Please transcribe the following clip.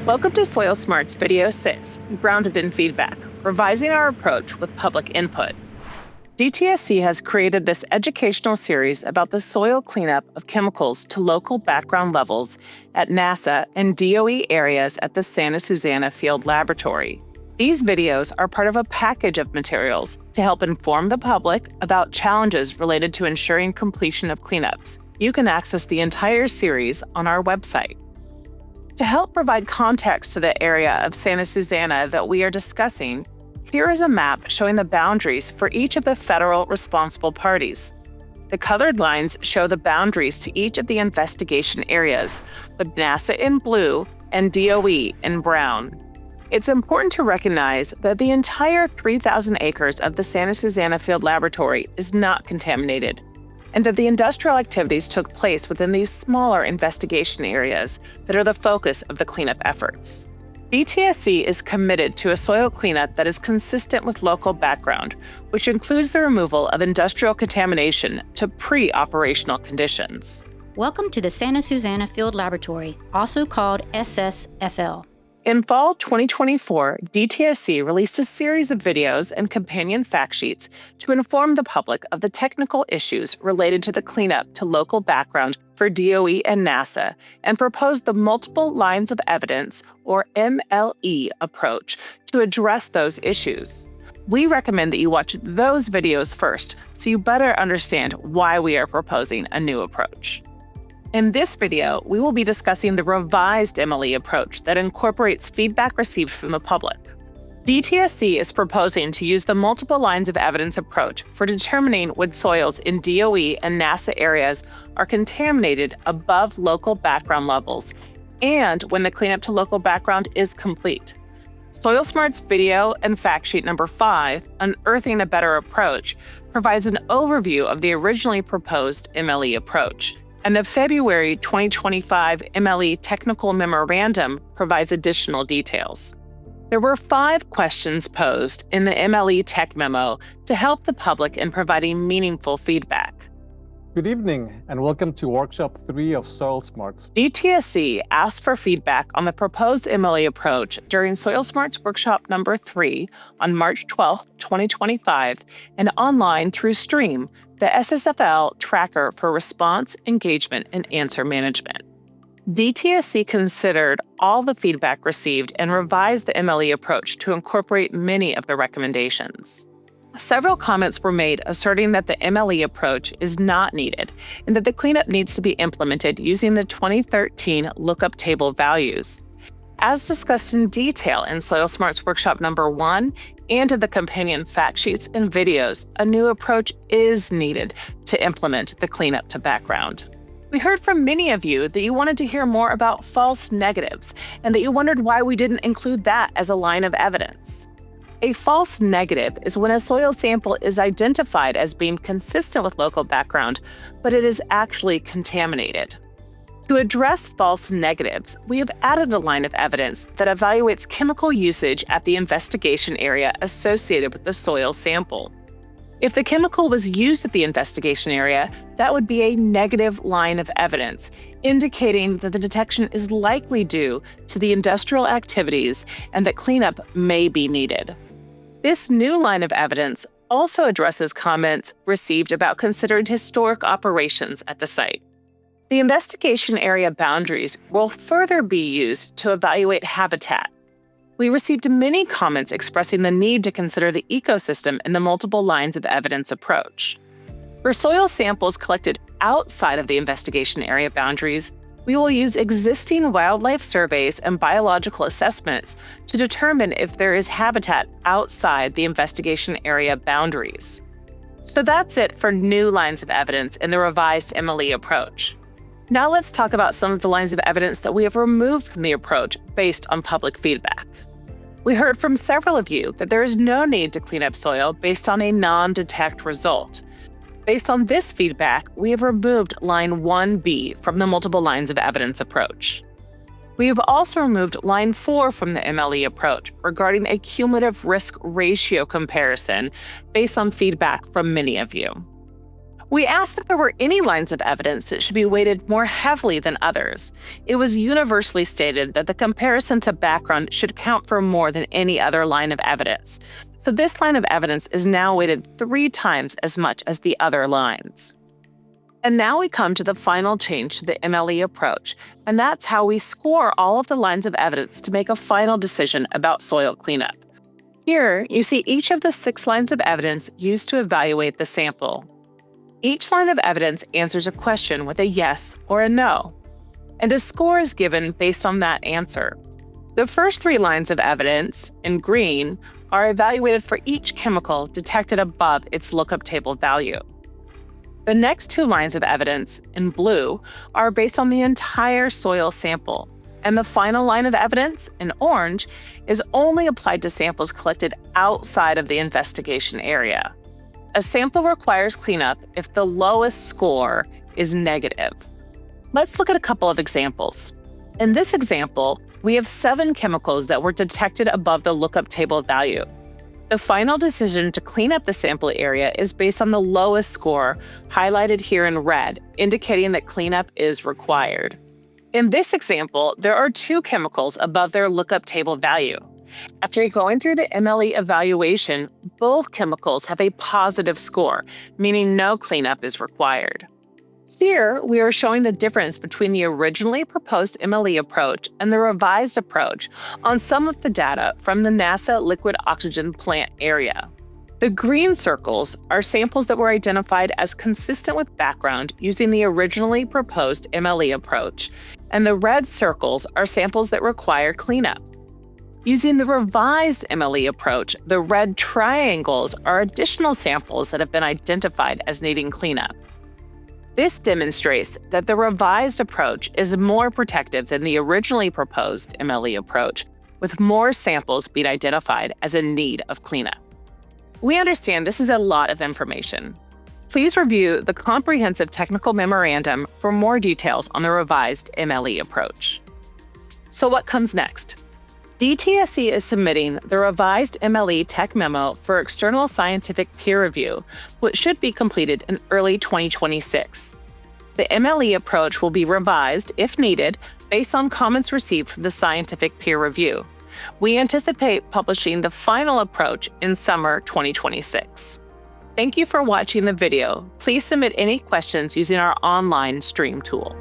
Welcome to Soil Smarts Video 6, Grounded in Feedback, revising our approach with public input. DTSC has created this educational series about the soil cleanup of chemicals to local background levels at NASA and DOE areas at the Santa Susana Field Laboratory. These videos are part of a package of materials to help inform the public about challenges related to ensuring completion of cleanups. You can access the entire series on our website. To help provide context to the area of Santa Susana that we are discussing, here is a map showing the boundaries for each of the federal responsible parties. The colored lines show the boundaries to each of the investigation areas, with NASA in blue and DOE in brown. It's important to recognize that the entire 3,000 acres of the Santa Susana Field Laboratory is not contaminated, and that the industrial activities took place within these smaller investigation areas that are the focus of the cleanup efforts. DTSC is committed to a soil cleanup that is consistent with local background, which includes the removal of industrial contamination to pre-operational conditions. Welcome to the Santa Susana Field Laboratory, also called SSFL. In fall 2024, DTSC released a series of videos and companion fact sheets to inform the public of the technical issues related to the cleanup to local background for DOE and NASA, and proposed the multiple lines of evidence, or MLE, approach to address those issues. We recommend that you watch those videos first so you better understand why we are proposing a new approach. In this video, we will be discussing the revised MLE approach that incorporates feedback received from the public. DTSC is proposing to use the multiple lines of evidence approach for determining when soils in DOE and NASA areas are contaminated above local background levels and when the cleanup to local background is complete. Soil Smarts video and fact sheet number 5, Unearthing a Better Approach, provides an overview of the originally proposed MLE approach. And the February 2025 MLE Technical Memorandum provides additional details. There were 5 questions posed in the MLE Tech Memo to help the public in providing meaningful feedback. Good evening, and welcome to Workshop 3 of Soil Smarts. DTSC asked for feedback on the proposed MLE approach during Soil Smarts Workshop number 3 on March 12, 2025, and online through Stream, the SSFL tracker for response, engagement, and answer management. DTSC considered all the feedback received and revised the MLE approach to incorporate many of the recommendations. Several comments were made asserting that the MLE approach is not needed and that the cleanup needs to be implemented using the 2013 lookup table values. As discussed in detail in Soil Smarts Workshop number 1 and in the companion fact sheets and videos, a new approach is needed to implement the cleanup to background. We heard from many of you that you wanted to hear more about false negatives and that you wondered why we didn't include that as a line of evidence. A false negative is when a soil sample is identified as being consistent with local background, but it is actually contaminated. To address false negatives, we have added a line of evidence that evaluates chemical usage at the investigation area associated with the soil sample. If the chemical was used at the investigation area, that would be a negative line of evidence, indicating that the detection is likely due to the industrial activities and that cleanup may be needed. This new line of evidence also addresses comments received about considered historic operations at the site. The investigation area boundaries will further be used to evaluate habitat. We received many comments expressing the need to consider the ecosystem in the multiple lines of evidence approach. For soil samples collected outside of the investigation area boundaries, we will use existing wildlife surveys and biological assessments to determine if there is habitat outside the investigation area boundaries. So that's it for new lines of evidence in the revised MLE approach. Now let's talk about some of the lines of evidence that we have removed from the approach based on public feedback. We heard from several of you that there is no need to clean up soil based on a non-detect result. Based on this feedback, we have removed line 1B from the multiple lines of evidence approach. We have also removed line 4 from the MLE approach regarding a cumulative risk ratio comparison based on feedback from many of you. We asked if there were any lines of evidence that should be weighted more heavily than others. It was universally stated that the comparison to background should count for more than any other line of evidence. So this line of evidence is now weighted 3 times as much as the other lines. And now we come to the final change to the MLE approach, and that's how we score all of the lines of evidence to make a final decision about soil cleanup. Here, you see each of the 6 lines of evidence used to evaluate the sample. Each line of evidence answers a question with a yes or a no, and a score is given based on that answer. The first 3 lines of evidence, in green, are evaluated for each chemical detected above its lookup table value. The next 2 lines of evidence, in blue, are based on the entire soil sample, and the final line of evidence, in orange, is only applied to samples collected outside of the investigation area. A sample requires cleanup if the lowest score is negative. Let's look at a couple of examples. In this example, we have 7 chemicals that were detected above the lookup table value. The final decision to clean up the sample area is based on the lowest score, highlighted here in red, indicating that cleanup is required. In this example, there are 2 chemicals above their lookup table value. After going through the MLE evaluation, both chemicals have a positive score, meaning no cleanup is required. Here, we are showing the difference between the originally proposed MLE approach and the revised approach on some of the data from the NASA liquid oxygen plant area. The green circles are samples that were identified as consistent with background using the originally proposed MLE approach, and the red circles are samples that require cleanup. Using the revised MLE approach, the red triangles are additional samples that have been identified as needing cleanup. This demonstrates that the revised approach is more protective than the originally proposed MLE approach, with more samples being identified as in need of cleanup. We understand this is a lot of information. Please review the comprehensive technical memorandum for more details on the revised MLE approach. So what comes next? DTSC is submitting the revised MLE Tech Memo for external scientific peer review, which should be completed in early 2026. The MLE approach will be revised, if needed, based on comments received from the scientific peer review. We anticipate publishing the final approach in summer 2026. Thank you for watching the video. Please submit any questions using our online stream tool.